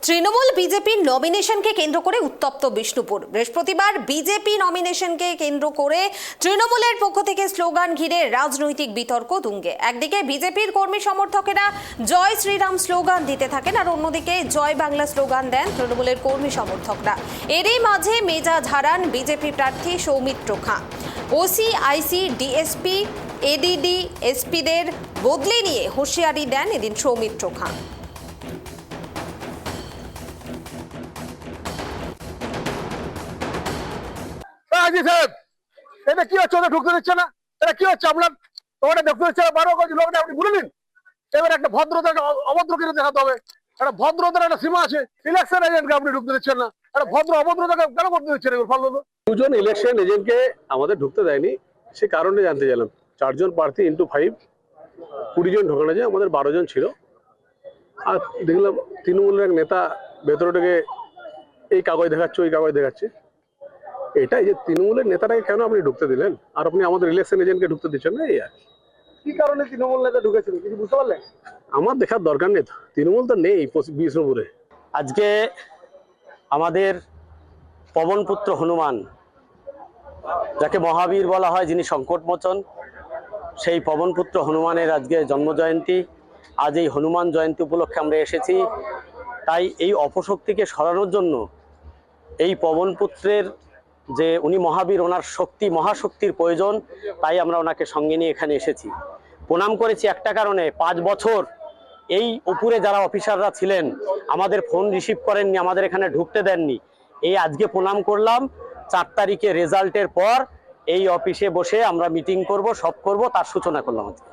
তৃণমূল বিজেপির নমিনেশনকে কেন্দ্র করে উত্তপ্ত বিষ্ণুপুর। বৃহস্পতিবার বিজেপি নমিনেশনকে কেন্দ্র করে তৃণমূলের পক্ষ থেকে স্লোগান ঘিরে রাজনৈতিক বিতর্ক তুঙ্গে। একদিকে বিজেপির কর্মী সমর্থকেরা জয় শ্রীরাম স্লোগান দিতে থাকেন, আর অন্যদিকে জয় বাংলা স্লোগান দেন তৃণমূলের কর্মী সমর্থকরা। এরই মাঝে মেজাজ হারান বিজেপি প্রার্থী সৌমিত্র খাঁ। ওসি, আইসি, ডিএসপি, এডিডি, এসপিদের বদলি নিয়ে হুঁশিয়ারি দেন এদিন সৌমিত্র খাঁ। এটা কি হচ্ছে? ওদের ঢুকতে দিচ্ছে না। এটা কি হচ্ছে? আপনার ওটা দেখতে দিচ্ছে না। 12 কোটি লোকটা আপনি বলে দিন। এবার একটা ভদ্রতা, অভদ্র কিন্তু দেখাতে হবে। একটা ভদ্রতার একটা সীমা আছে। ইলেকশন এজেন্টকে আপনি ঢুকতে দিচ্ছেন না। একটা ভদ্র অভদ্রতাকে কেন করতে দিচ্ছেন? এবার ফালতু দুজন ইলেকশন এজেন্টকে আমাদের ঢুকতে দেয়নি, সে কারণে জানতে চাইলাম। 4 জন প্রার্থী ইন্টু 5, 20 জন ঢোকানো যায়, আমাদের 12 জন ছিল। আর দেখলাম তৃণমূলের এক নেতা ভেতরে ঢুকে এই কাগজ দেখাচ্ছে, ওই কাগজ দেখাচ্ছে। এটাই যে তৃণমূলের নেতাটাকে কেন আপনি ঢুকতে দিলেন, আর আপনি আমাদের ইলেকশন এজেন্টকে ঢুকতে দিচ্ছেন না? এই আর কি কারণে তৃণমূল নেতা ঢুকেছিল কিছু বুঝতে পারলেন? আমার দেখার দরকার নেই তো, তৃণমূল তো নেই বিষ্ণুপুরে। আজকে আমাদের পবনপুত্র হনুমান, যাকে মহাবীর বলা হয়, যিনি সংকটমোচন, সেই পবনপুত্র হনুমানের আজকে জন্মজয়ন্তী। আজ এই হনুমান জয়ন্তী উপলক্ষে আমরা এসেছি। তাই এই অপশক্তিকে সরানোর জন্য এই পবনপুত্রের যে উনি মহাবীর, ওনার শক্তি, মহাশক্তির প্রয়োজন, তাই আমরা ওনাকে সঙ্গে নিয়ে এখানে এসেছি। প্রণাম করেছি একটা কারণে, 5 বছর এই উপরে যারা অফিসাররা ছিলেন আমাদের ফোন রিসিভ করেননি, আমাদের এখানে ঢুকতে দেননি। এই আজকে প্রণাম করলাম। 4 তারিখে রেজাল্টের পর এই অফিসে বসে আমরা মিটিং করব, সব করব, তার সূচনা করলাম আজকে।